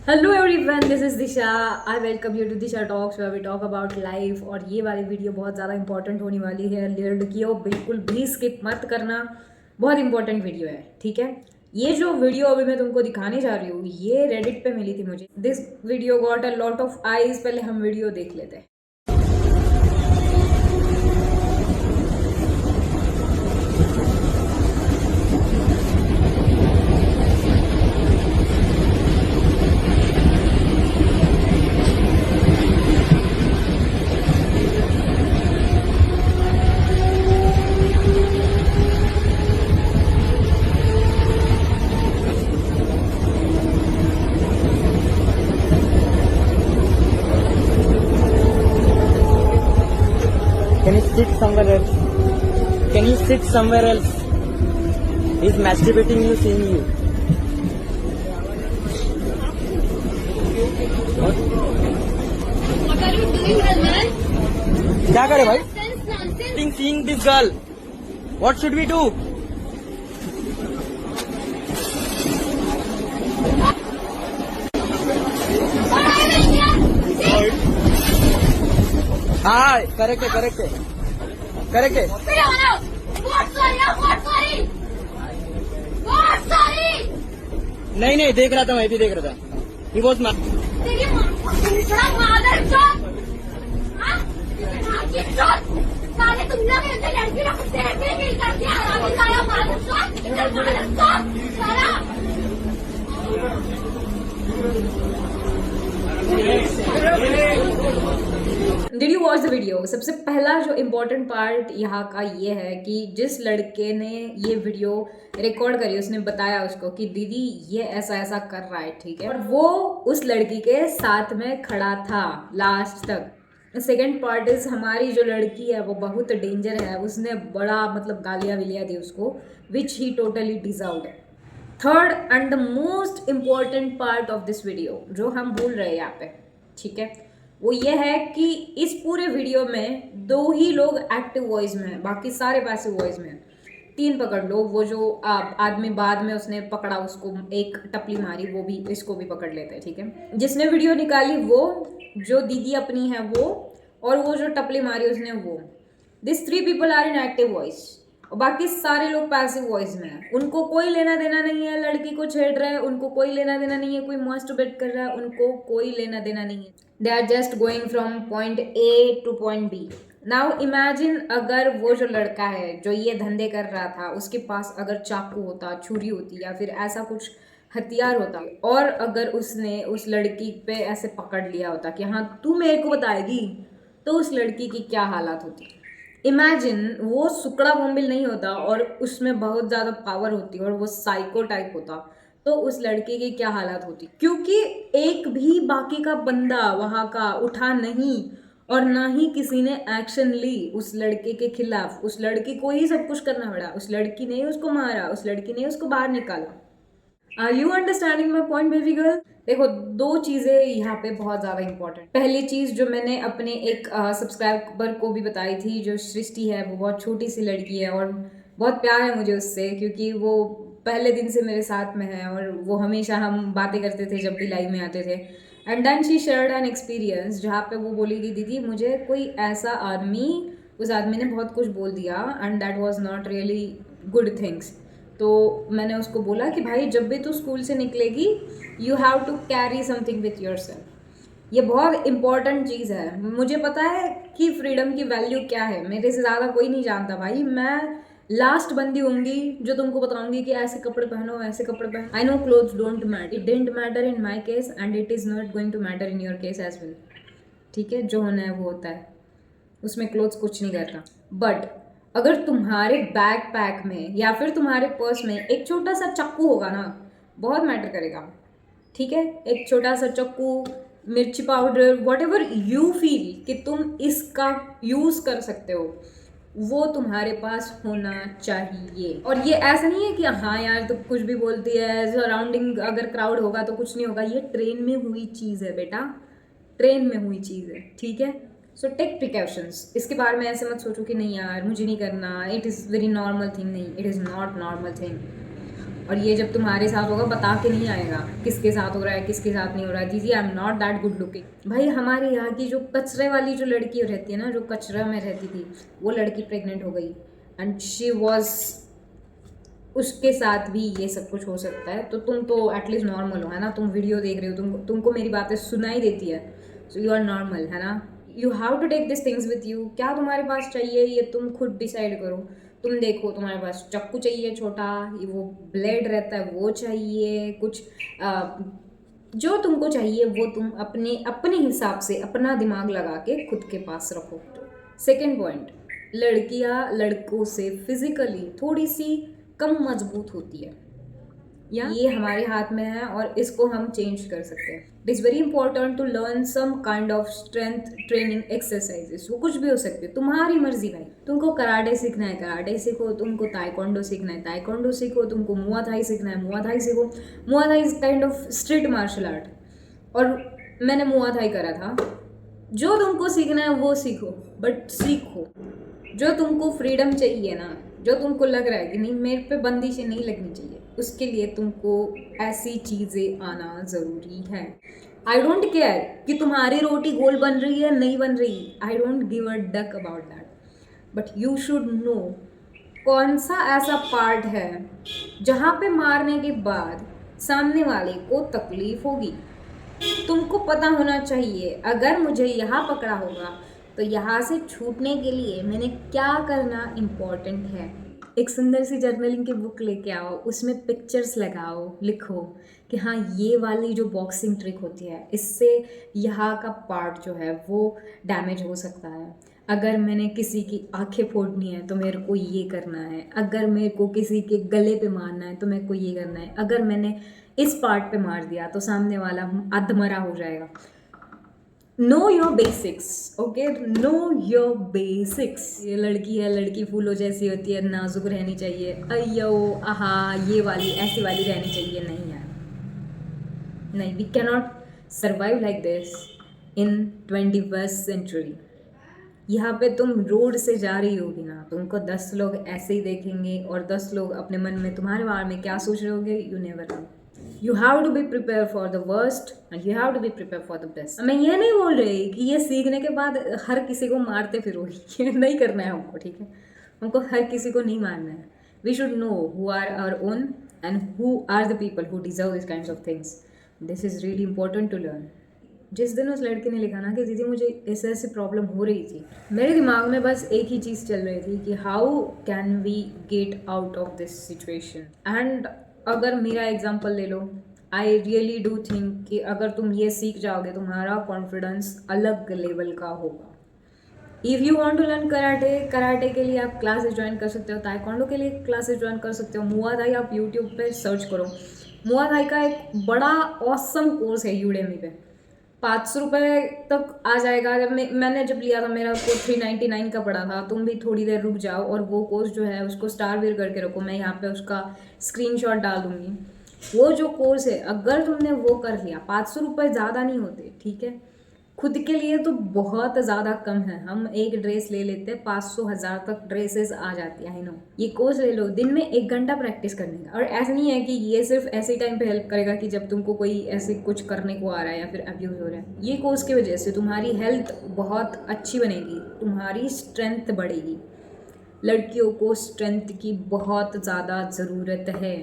Hello everyone, this is Disha. I welcome you to Disha talks where we talk about life. और ये वाली video बहुत ज़्यादा इंपॉर्टेंट होने वाली है लड़कियों, बिल्कुल भी स्किप मत करना। बहुत इंपॉर्टेंट वीडियो है, ठीक है। ये जो वीडियो अभी मैं तुमको दिखाने जा रही हूँ, ये रेडिट पे मिली थी मुझे। This video got a lot of eyes. पहले हम वीडियो देख लेते हैं। Can you sit somewhere else? Can you sit somewhere else? He's masturbating you, seeing you. What are you doing, man? क्या करे भाई? Nonsense, nonsense. Seeing this girl. What should we do? What are you doing here? हाँ, correct है, correct है, correct है. Video now. What sorry? What sorry? What sorry? नहीं नहीं, देख रहा था, मैं भी देख रहा था. He was तेरी बड़ा मादर चौथ। हाँ? की चौथ। साले तुम लोग ऐसे लड़की लोग देखने के लिए करके आरामी साला मादर चौथ। मादर चौथ। साला। Did you watch the video? सबसे पहला जो इम्पोर्टेंट पार्ट यहाँ का ये है कि जिस लड़के ने ये वीडियो रिकॉर्ड करी, उसने बताया उसको कि दीदी ये ऐसा ऐसा कर रहा है, ठीक है। और वो उस लड़की के साथ में खड़ा था लास्ट तक। सेकेंड पार्ट इज, हमारी जो लड़की है वो बहुत डेंजर है। उसने बड़ा मतलब गालियाँ विलियाँ दी उसको, which he totally deserved. Third and the most important part of this video जो हम भूल रहे हैं यहाँ पे, ठीक है, वो ये है कि इस पूरे वीडियो में दो ही लोग एक्टिव वॉइस में हैं, बाकी सारे पैसिव वॉइस में हैं। तीन पकड़ लो, वो जो आदमी बाद में उसने पकड़ा, उसको एक टपली मारी, वो भी, इसको भी पकड़ लेते हैं, ठीक है। जिसने वीडियो निकाली वो, जो दीदी अपनी है वो, और वो जो टपली मारी उसने वो। This 3 people are in active voice, और बाकी सारे लोग पैसिव वॉइस में हैं। उनको कोई लेना देना नहीं है लड़की को छेड़ रहा है, उनको कोई लेना देना नहीं है कोई मास्टरबेट कर रहा है, उनको कोई लेना देना नहीं है। They are just going from point A to point B. Now imagine, अगर वो जो लड़का है जो ये धंधे कर रहा था, उसके पास अगर चाकू होता, छुरी होती, या फिर ऐसा कुछ हथियार होता, और अगर उसने उस लड़की पे ऐसे पकड़ लिया होता कि हाँ तू मेरे को बताएगी, तो उस लड़की की क्या हालत होती। इमेजिन, वो सुकड़ा बॉम्बिल नहीं होता और उसमें बहुत ज़्यादा पावर होती और वो साइको टाइप होता, तो उस लड़के की क्या हालत होती। क्योंकि एक भी बाकी का बंदा वहाँ का उठा नहीं, और ना ही किसी ने एक्शन ली उस लड़के के खिलाफ। उस लड़की को ही सब कुछ करना पड़ा, उस लड़की ने उसको मारा, उस लड़की ने उसको बाहर निकाला। Are you understanding my point baby girl? देखो, दो चीज़ें यहाँ पे बहुत ज़्यादा इंपॉर्टेंट। पहली चीज़ जो मैंने अपने एक सब्सक्राइबर को भी बताई थी, जो सृष्टि है, वो बहुत छोटी सी लड़की है और बहुत प्यार है मुझे उससे, क्योंकि वो पहले दिन से मेरे साथ में है और वो हमेशा, हम बातें करते थे जब भी लाइव में आते थे। And then she shared an experience जहाँ पे वो बोली कि दीदी मुझे कोई ऐसा आदमी, उस आदमी ने बहुत कुछ बोल दिया and that was not really good things. तो मैंने उसको बोला कि भाई जब भी तू स्कूल से निकलेगी, you have to carry something with yourself. ये बहुत इंपॉर्टेंट चीज़ है। मुझे पता है कि फ्रीडम की वैल्यू क्या है, मेरे से ज़्यादा कोई नहीं जानता भाई। मैं लास्ट बंदी होंगी जो तुमको बताऊंगी कि ऐसे कपड़े पहनो, ऐसे कपड़े पहनो। I know clothes don't matter, it didn't matter in my case and it is not going to matter in your case as well, ठीक है। जो होना है वो होता है, उसमें क्लोथ्स कुछ नहीं करता। बट अगर तुम्हारे बैग पैक में या फिर तुम्हारे पर्स में एक छोटा सा चक्कू होगा ना, बहुत मैटर करेगा, ठीक है। एक छोटा सा चक्कू, मिर्ची powder, what ever you feel कि तुम इसका यूज़ कर सकते हो, वो तुम्हारे पास होना चाहिए। और ये ऐसा नहीं है कि हाँ यार तुम कुछ भी बोलती है, सराउंडिंग अगर क्राउड होगा तो कुछ नहीं होगा। ये ट्रेन में हुई चीज़ है बेटा, ट्रेन में हुई चीज़ है, ठीक है। So take precautions. इसके बारे में ऐसे मत सोचो कि नहीं यार मुझे नहीं करना, it is very normal thing. नहीं, it is not normal thing. और ये जब तुम्हारे साथ होगा बता के नहीं आएगा किसके साथ हो रहा है किसके साथ नहीं हो रहा है। दीदी I am not that good looking. भाई हमारे यहाँ की जो कचरे वाली जो लड़की रहती है ना, जो कचरा में रहती थी, वो लड़की प्रेग्नेंट हो गई एंड शी वॉज, उसके साथ भी ये सब कुछ हो सकता है। तो तुम तो एटलीस्ट नॉर्मल हो, है ना, तुम वीडियो देख रहे हो, तुमको मेरी बातें सुनाई देती है, सो यू आर नॉर्मल, है ना। You have to take this things with you. क्या तुम्हारे पास चाहिए ये तुम खुद डिसाइड करो। तुम देखो, तुम्हारे पास चाकू चाहिए छोटा, ये वो ब्लेड रहता है वो चाहिए, कुछ जो तुमको चाहिए वो तुम अपने अपने हिसाब से अपना दिमाग लगा के खुद के पास रखो। सेकेंड पॉइंट, लड़कियां लड़कों से फिजिकली थोड़ी सी कम मजबूत होती है, या ये हमारे हाथ में है और इसको हम चेंज कर सकते हैं। It is very important to learn some kind of strength training exercises. वो कुछ भी हो सकती है, तुम्हारी मर्जी भाई। तुमको कराटे सीखना है कराटे सीखो, तुमको ताइक्वांडो सीखना है ताइक्वांडो सीखो, तुमको मुआ थाई सीखना है मुआ थाई सीखो। Muay Thai is kind of street martial art, और मैंने मुआ थाई करा था। जो तुमको सीखना है वो सीखो, बट सीखो। जो तुमको फ्रीडम चाहिए ना, जो तुमको लग रहा है कि नहीं मेरे पे बंदिशें नहीं लगनी चाहिए, उसके लिए तुमको ऐसी चीज़ें आना ज़रूरी है। आई डोंट केयर कि तुम्हारी रोटी गोल बन रही है नहीं बन रही, I don't give a duck about that, but you should know कौन सा ऐसा पार्ट है जहाँ पे मारने के बाद सामने वाले को तकलीफ होगी। तुमको पता होना चाहिए, अगर मुझे यहाँ पकड़ा होगा तो यहाँ से छूटने के लिए मैंने क्या करना इम्पॉर्टेंट है। एक सुंदर सी जर्नलिंग की बुक लेके आओ, उसमें पिक्चर्स लगाओ, लिखो कि हाँ ये वाली जो बॉक्सिंग ट्रिक होती है इससे यहाँ का पार्ट जो है वो डैमेज हो सकता है। अगर मैंने किसी की आंखें फोड़नी है तो मेरे को ये करना है, अगर मेरे को किसी के गले पे मारना है तो मेरे को ये करना है, अगर मैंने इस पार्ट पे मार दिया तो सामने वाला अधमरा हो जाएगा। Know your basics, okay, know your basics. ये लड़की है, लड़की फूलों जैसी होती है, नाजुक रहनी चाहिए, अयो आहा ये वाली ऐसी वाली रहनी चाहिए, नहीं यार, नहीं। We can not survive like this in 21st century. यहाँ पे तुम रोड से जा रही होगी ना, तुमको 10 लोग ऐसे ही देखेंगे और 10 लोग अपने मन में तुम्हारे बारे में क्या सोच रहे होंगे, you never know. You have to be prepare for the worst and you have to be prepare for the best. मैं ये नहीं बोल रही कि ये सीखने के बाद हर किसी को मारते फिरोगी, ये नहीं करना है हमको, ठीक है। हमको हर किसी को नहीं मारना है। We should know who are our own and who are the people who deserve this kinds of things. This is really important to learn. जिस दिन उस लड़के ने लिखा ना कि दीदी मुझे ऐसे ऐसी प्रॉब्लम हो रही थी, मेरे दिमाग में बस एक ही चीज़ चल रही थी कि how can we get out of this situation. And अगर मेरा एग्जांपल ले लो, आई रियली डू थिंक कि अगर तुम ये सीख जाओगे तुम्हारा कॉन्फिडेंस अलग लेवल का होगा। If you want to learn karate, karate के लिए आप क्लासेस ज्वाइन कर सकते हो, ताइक्वांडो के लिए क्लासेस ज्वाइन कर सकते हो, मुआ थाई आप यूट्यूब पे सर्च करो। मुआ थाई का एक बड़ा ऑसम कोर्स है यूडेमी पे, 500 रुपये तक आ जाएगा। मैंने जब लिया था मेरा को 399 का पड़ा था। तुम भी थोड़ी देर रुक जाओ और वो कोर्स जो है उसको स्टारवेयर करके रखो, मैं यहाँ पे उसका स्क्रीनशॉट डाल दूँगी। वो जो कोर्स है अगर तुमने वो कर लिया, 500 रुपये ज़्यादा नहीं होते, ठीक है, खुद के लिए तो बहुत ज़्यादा कम है। हम एक ड्रेस ले लेते हैं 500-1000 तक ड्रेसेस आ जाती है, आई नो। ये कोर्स ले लो, दिन में 1 घंटा प्रैक्टिस करने का। और ऐसा नहीं है कि ये सिर्फ ऐसे टाइम पे हेल्प करेगा कि जब तुमको कोई ऐसे कुछ करने को आ रहा है या फिर अब्यूज़ हो रहा है। ये कोर्स की वजह से तुम्हारी हेल्थ बहुत अच्छी बनेगी, तुम्हारी स्ट्रेंथ बढ़ेगी। लड़कियों को स्ट्रेंथ की बहुत ज़्यादा ज़रूरत है।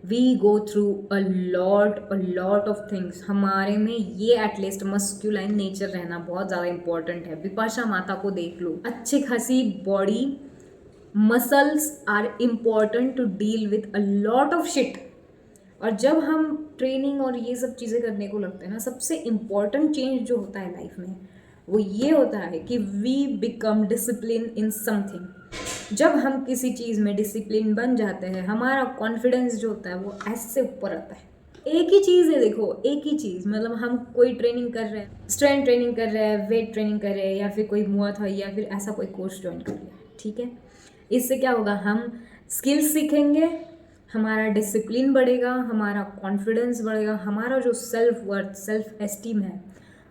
We go through a lot of things. हमारे में ये एटलीस्ट मस्क्यूलाइन नेचर रहना बहुत ज़्यादा इंपॉर्टेंट है। विपाशा माता को देख लो, अच्छी खासी body, muscles are important to deal with a lot of shit. और जब हम ट्रेनिंग और ये सब चीज़ें करने को लगते हैं ना, सबसे इम्पॉर्टेंट चेंज जो होता है लाइफ में वो ये होता है कि we become discipline in something. जब हम किसी चीज़ में डिसिप्लिन बन जाते हैं, हमारा कॉन्फिडेंस जो होता है वो ऐसे ऊपर आता है। एक ही चीज़ है, देखो एक ही चीज़, मतलब हम कोई ट्रेनिंग कर रहे हैं, स्ट्रेंथ ट्रेनिंग कर रहे हैं, वेट ट्रेनिंग कर रहे हैं, या फिर कोई मुआ था या फिर ऐसा कोई कोर्स ज्वाइन कर लिया, ठीक है। इससे क्या होगा, हम स्किल्स सीखेंगे, हमारा डिसिप्लिन बढ़ेगा, हमारा कॉन्फिडेंस बढ़ेगा, हमारा जो सेल्फ वर्थ, सेल्फ एस्टीम है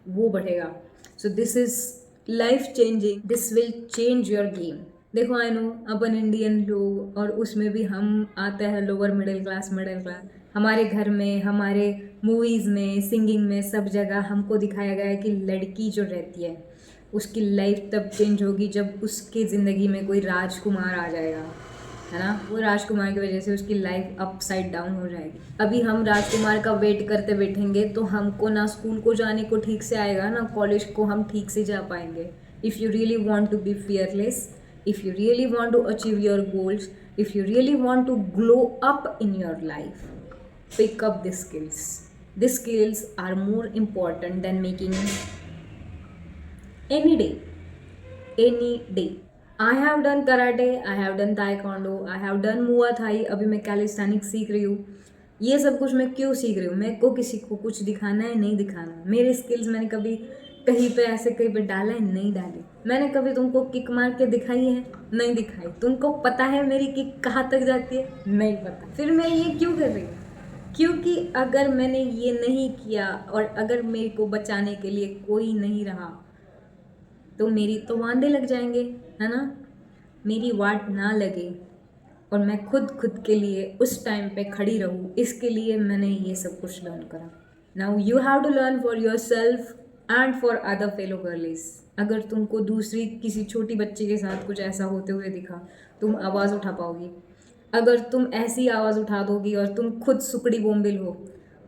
वो बढ़ेगा। So this is life changing, this will change your game, देखो आई नो अपन इंडियन लोग, और उसमें भी हम आते हैं लोअर मिडिल क्लास हमारे घर में, हमारे मूवीज़ में, सिंगिंग में, सब जगह हमको दिखाया गया है कि लड़की जो रहती है उसकी लाइफ तब चेंज होगी जब उसकी ज़िंदगी में कोई राजकुमार आ जाएगा, है ना। वो राजकुमार की वजह से उसकी लाइफ अपसाइड डाउन हो जाएगी। अभी हम राजकुमार का वेट करते बैठेंगे तो हमको ना स्कूल को जाने को ठीक से आएगा, ना कॉलेज को हम ठीक से जा पाएंगे। If you really want to be fearless, if you really want to achieve your goals, if you really want to glow up in your life, pick up these skills. These skills are more important than making any day. Any day. I have done karate, I have done taekwondo, I have done muay thai, अभी मैं calisthenics सीख रही हूँ। ये सब कुछ मैं क्यों सीख रही हूँ? मेरे को किसी को कुछ दिखाना है, नहीं दिखाना है। मेरे स्किल्स मैंने कभी कहीं पे ऐसे कहीं पे डाला है, नहीं डाली। मैंने कभी तुमको किक मार के दिखाई है, नहीं दिखाई। तुमको पता है मेरी किक कहाँ तक जाती है, नहीं पता। फिर मैं ये क्यों कर रही हूँ? क्योंकि अगर मैंने ये नहीं किया और अगर मेरे को बचाने के लिए कोई नहीं रहा तो मेरी तो वांदे लग जाएंगे, है ना। मेरी वाट ना लगे और मैं खुद के लिए उस टाइम पे खड़ी रहूँ, इसके लिए मैंने ये सब कुछ लर्न करा। Now you have to learn for yourself and for other fellow girlies. अगर तुमको दूसरी किसी छोटी बच्ची के साथ कुछ ऐसा होते हुए दिखा, तुम आवाज़ उठा पाओगी? अगर तुम ऐसी आवाज़ उठा दोगी और तुम खुद सुकड़ी बोम्बिल हो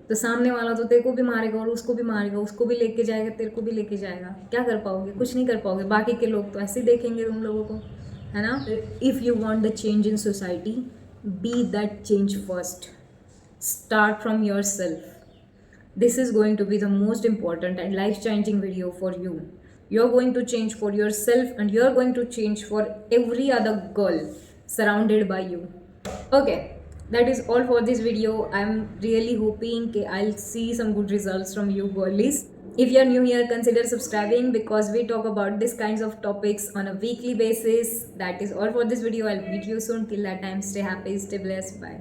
तो सामने वाला तो तेरे को भी मारेगा और उसको भी मारेगा, उसको भी लेके जाएगा, तेरे को भी लेके जाएगा। क्या कर पाओगे? कुछ नहीं कर पाओगे। बाकी के लोग तो ऐसे देखेंगे तुम लोगों को, है ना। If you want the change in society, be that change first. Start from yourself. This is going to be the most important and life-changing video for you. You're going to change for yourself and you're going to change for every other girl surrounded by you. Okay, that is all for this video. I'm really hoping that I'll see some good results from you girlies. If you're new here, consider subscribing because we talk about these kinds of topics on a weekly basis. That is all for this video. I'll meet you soon. Till that time, stay happy, stay blessed. Bye.